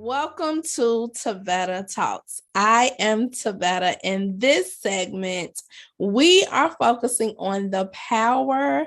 Welcome to Tavetta Talks. I am Tavetta. In this segment, we are focusing on the power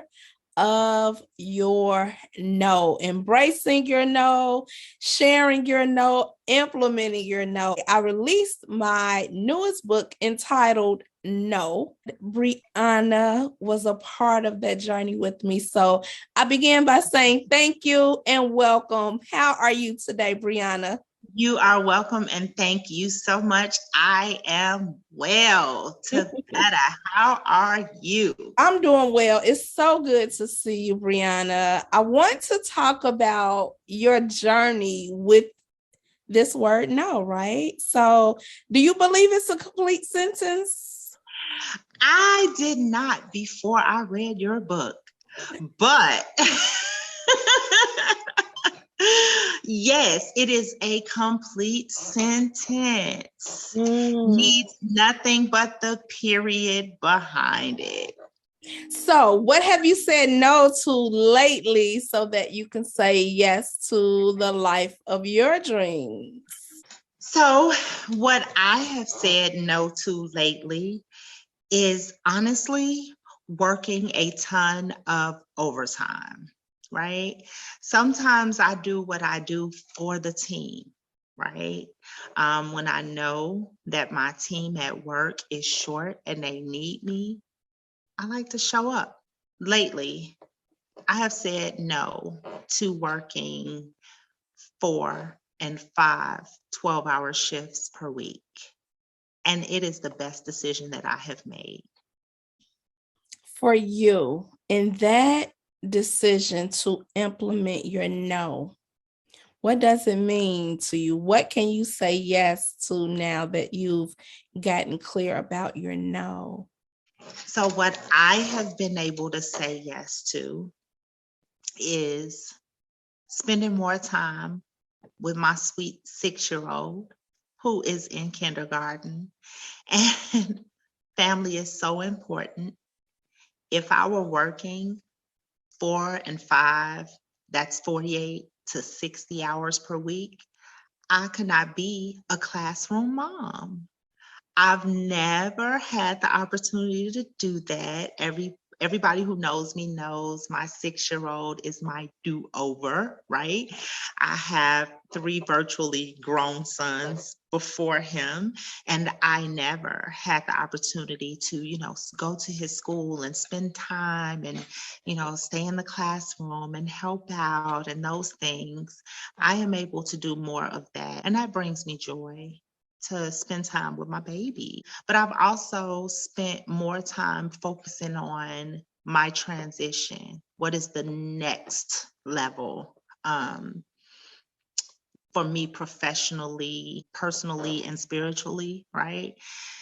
of your no, embracing your no, sharing your no, implementing your no. I released my newest book entitled No. Breonna was a part of that journey with me. So I began by saying thank you and welcome. How are you today, Breonna? You are welcome and thank you so much. I am well. Tavetta, how are you? I'm doing well. It's so good to see you, Breonna. I want to talk about your journey with this word no, right? So, do you believe it's a complete sentence? I did not before I read your book, but yes, it is a complete sentence. Needs nothing but the period behind it. So, what have you said no to lately so that you can say yes to the life of your dreams? So, what I have said no to lately is honestly working a ton of overtime, right? Sometimes I do what I do for the team, right? When I know that my team at work is short and they need me, I like to show up. Lately, I have said no to working 4 and 5 12-hour shifts per week. And it is the best decision that I have made. For you, in that decision to implement your no, what does it mean to you? What can you say yes to now that you've gotten clear about your no? So what I have been able to say yes to is spending more time with my sweet 6-year-old who is in kindergarten. And family is so important. If I were working 4 and 5, that's 48 to 60 hours per week, I could not be a classroom mom. I've never had the opportunity to do that. Everybody who knows me knows my 6-year-old is my do-over, right? I have 3 virtually grown sons before him, and I never had the opportunity to, go to his school and spend time and, stay in the classroom and help out and those things. I am able to do more of that, and that brings me joy to spend time with my baby. But I've also spent more time focusing on my transition. What is the next level for me professionally, personally, and spiritually, right?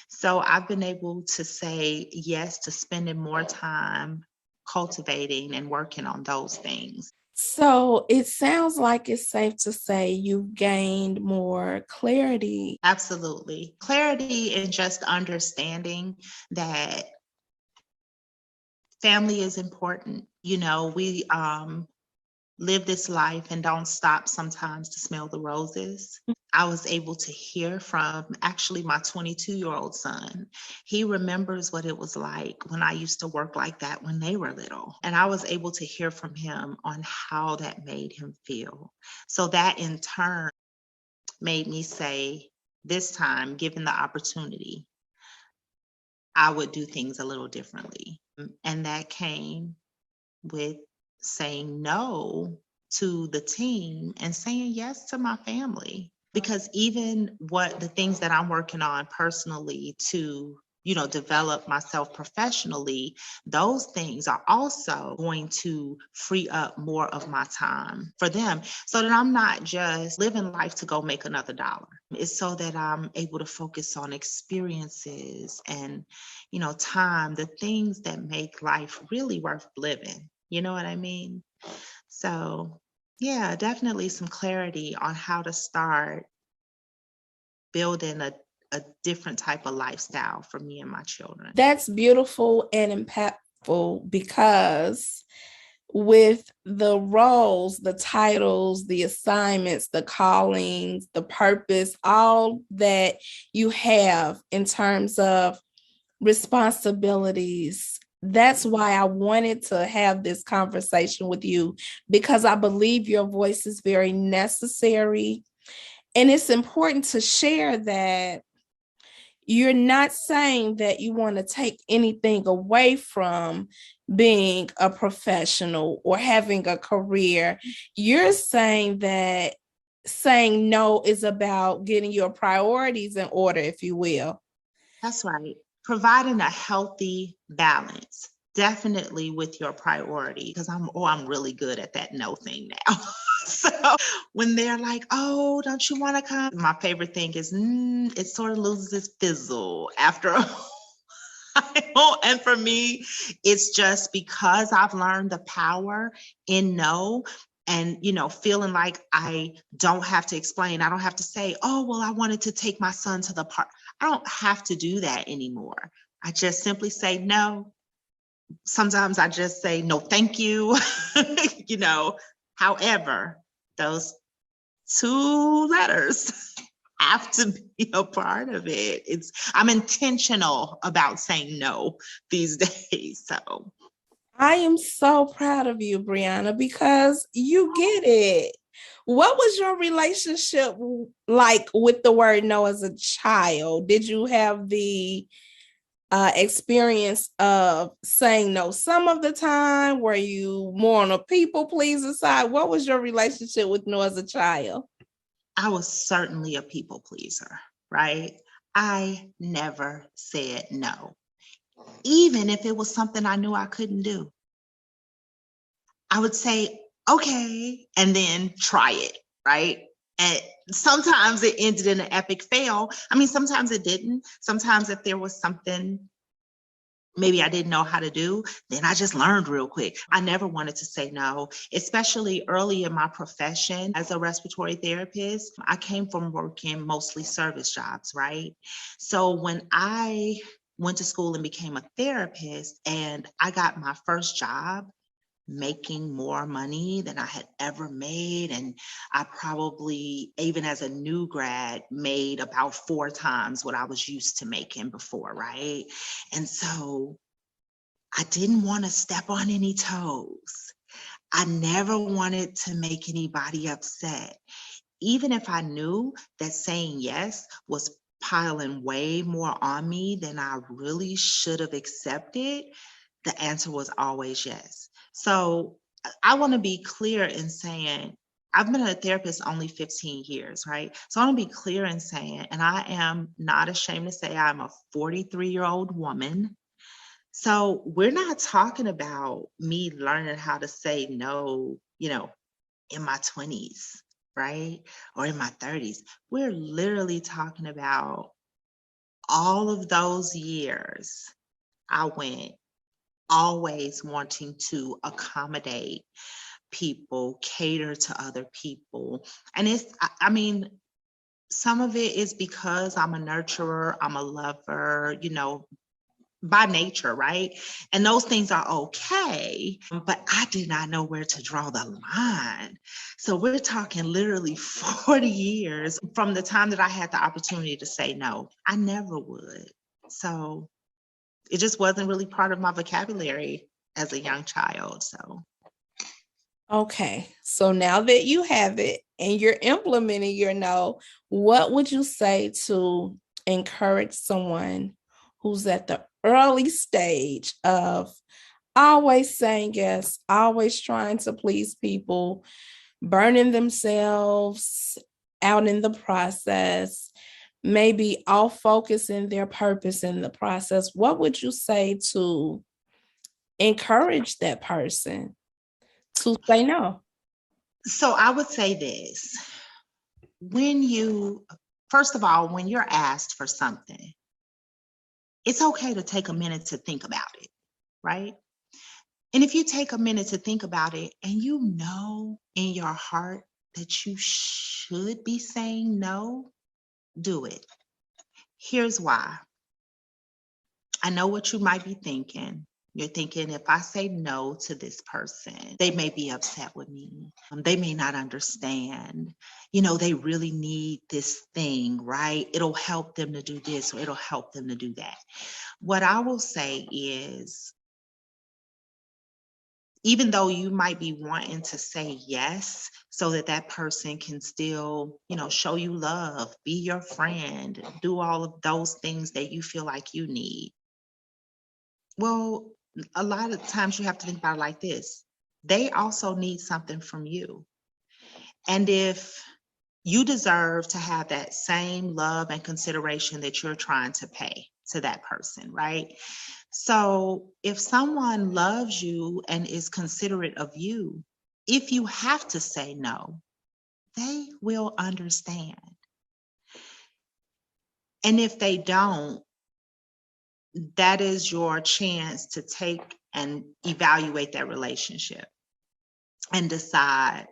So I've been able to say yes to spending more time cultivating and working on those things. So it sounds like it's safe to say you've gained more clarity. Absolutely. Clarity and just understanding that family is important. We live this life and don't stop sometimes to smell the roses. I was able to hear from actually my 22-year-old son. He remembers what it was like when I used to work like that when they were little. And I was able to hear from him on how that made him feel. So that in turn made me say, this time, given the opportunity, I would do things a little differently. And that came with saying no to the team and saying yes to my family. Because even the things that I'm working on personally to, develop myself professionally, those things are also going to free up more of my time for them so that I'm not just living life to go make another dollar. It's so that I'm able to focus on experiences and, time, the things that make life really worth living. You know what I mean? So yeah, definitely some clarity on how to start building a different type of lifestyle for me and my children. That's beautiful and impactful because with the roles, the titles, the assignments, the callings, the purpose, all that you have in terms of responsibilities. That's why I wanted to have this conversation with you, because I believe your voice is very necessary. And it's important to share that you're not saying that you want to take anything away from being a professional or having a career. You're saying that saying no is about getting your priorities in order, if you will. That's right. Providing a healthy balance, definitely with your priority, because I'm really good at that no thing now. So when they're like, oh, don't you want to come? My favorite thing is it sort of loses its fizzle after a while. And for me, it's just because I've learned the power in no. And, feeling like I don't have to explain. I don't have to say, oh, well, I wanted to take my son to the park. I don't have to do that anymore. I just simply say no. Sometimes I just say, no, thank you. However, those two letters have to be a part of it. I'm intentional about saying no these days. So I am so proud of you, Breonna, because you get it. What was your relationship like with the word no as a child? Did you have the experience of saying no some of the time? Were you more on a people pleaser side? What was your relationship with no as a child? I was certainly a people pleaser, right? I never said no, even if it was something I knew I couldn't do. I would say, okay, and then try it, right? And sometimes it ended in an epic fail. I mean, sometimes it didn't. Sometimes if there was something maybe I didn't know how to do, then I just learned real quick. I never wanted to say no, especially early in my profession as a respiratory therapist. I came from working mostly service jobs, right? So when I went to school and became a therapist and I got my first job, making more money than I had ever made. And I probably, even as a new grad, made about 4 times what I was used to making before, right? And so I didn't want to step on any toes. I never wanted to make anybody upset. Even if I knew that saying yes was piling way more on me than I really should have accepted, the answer was always yes. So I want to be clear in saying, I've been a therapist only 15 years, right? So I want to be clear in saying, and I am not ashamed to say I'm a 43-year-old woman. So we're not talking about me learning how to say no, in my 20s, right? Or in my 30s. We're literally talking about all of those years I went always wanting to accommodate people, cater to other people. And I mean, some of it is because I'm a nurturer, I'm a lover, by nature, right? And those things are okay, but I did not know where to draw the line. So we're talking literally 40 years from the time that I had the opportunity to say no. I never would. So it just wasn't really part of my vocabulary as a young child. So Okay, so now that you have it and you're implementing your no, what would you say to encourage someone who's at the early stage of always saying yes, always trying to please people, burning themselves out in the process, maybe off focusing their purpose in the process? What would you say to encourage that person to say no? So I would say this. First of all, when you're asked for something, it's okay to take a minute to think about it, right? And if you take a minute to think about it and you know in your heart that you should be saying no, do it. Here's why. I know what you might be thinking. You're thinking, if I say no to this person, they may be upset with me. They may not understand. They really need this thing, right? It'll help them to do this, or it'll help them to do that. What I will say is, even though you might be wanting to say yes so that that person can still, show you love, be your friend, do all of those things that you feel like you need. Well, a lot of times you have to think about it like this. They also need something from you. And if you deserve to have that same love and consideration that you're trying to pay to that person, right? So if someone loves you and is considerate of you, if you have to say no, they will understand. And if they don't, that is your chance to take and evaluate that relationship and decide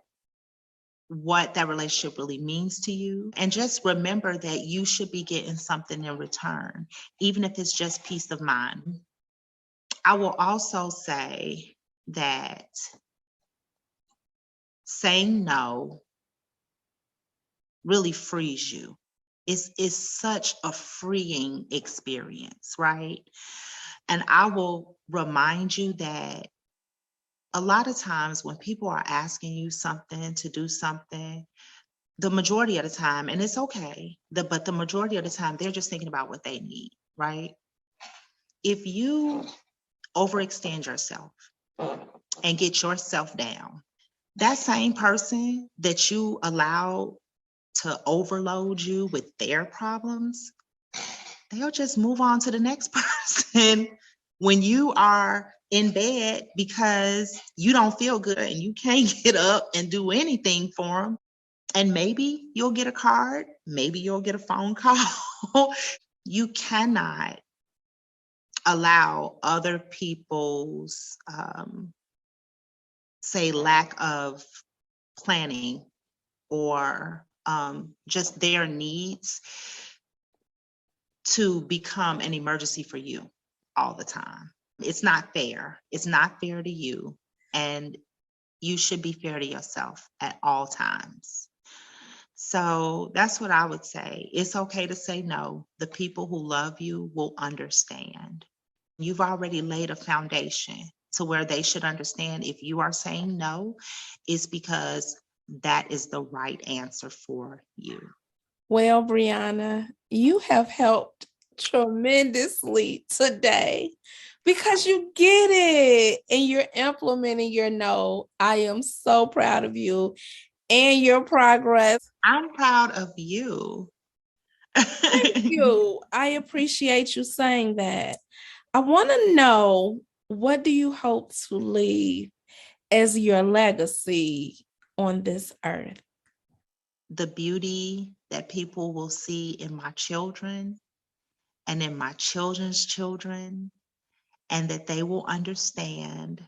what that relationship really means to you. And just remember that you should be getting something in return, even if it's just peace of mind. I will also say that saying no really frees you. It's such a freeing experience, right? And I will remind you that a lot of times when people are asking you something to do something, the majority of the time, and it's okay, but the majority of the time, they're just thinking about what they need, right? If you overextend yourself and get yourself down, that same person that you allow to overload you with their problems, they'll just move on to the next person when you are in bed because you don't feel good and you can't get up and do anything for them. And maybe you'll get a card, maybe you'll get a phone call. You cannot allow other people's, say, lack of planning or just their needs to become an emergency for you all the time. It's not fair. It's not fair to you. And you should be fair to yourself at all times. So that's what I would say. It's okay to say no. The people who love you will understand. You've already laid a foundation to where they should understand if you are saying no, it's because that is the right answer for you. Well, Breonna, you have helped tremendously today because you get it and you're implementing your no. I am so proud of you and your progress. I'm proud of you. Thank you. I appreciate you saying that. I want to know, what do you hope to leave as your legacy on this earth? The beauty that people will see in my children and in my children's children, and that they will understand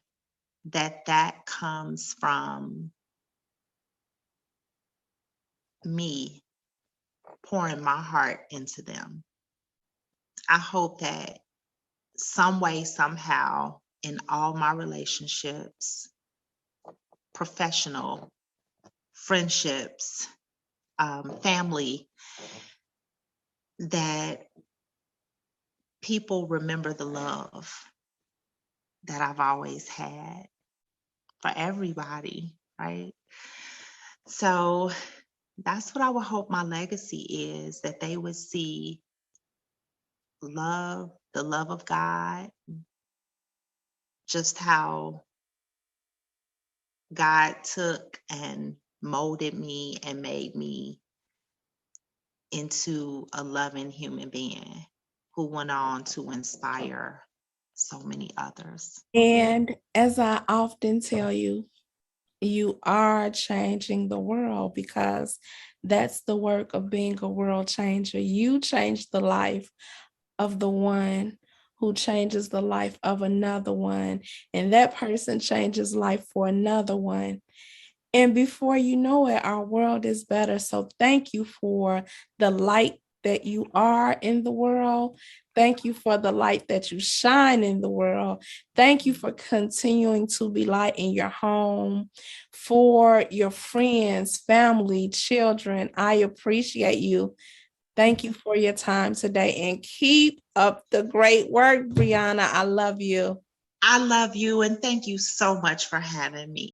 that that comes from me pouring my heart into them. I hope that some way, somehow, in all my relationships, professional, friendships, family, that people remember the love that I've always had for everybody, right? So that's what I would hope my legacy is, that they would see love, the love of God, just how God took and molded me and made me into a loving human being who went on to inspire so many others. And as I often tell you, you are changing the world, because that's the work of being a world changer. You change the life of the one who changes the life of another one, and that person changes life for another one. And before you know it, our world is better. So thank you for the light that you are in the world. Thank you for the light that you shine in the world. Thank you for continuing to be light in your home, for your friends, family, children. I appreciate you. Thank you for your time today, and keep up the great work, Breonna. I love you. I love you, and thank you so much for having me.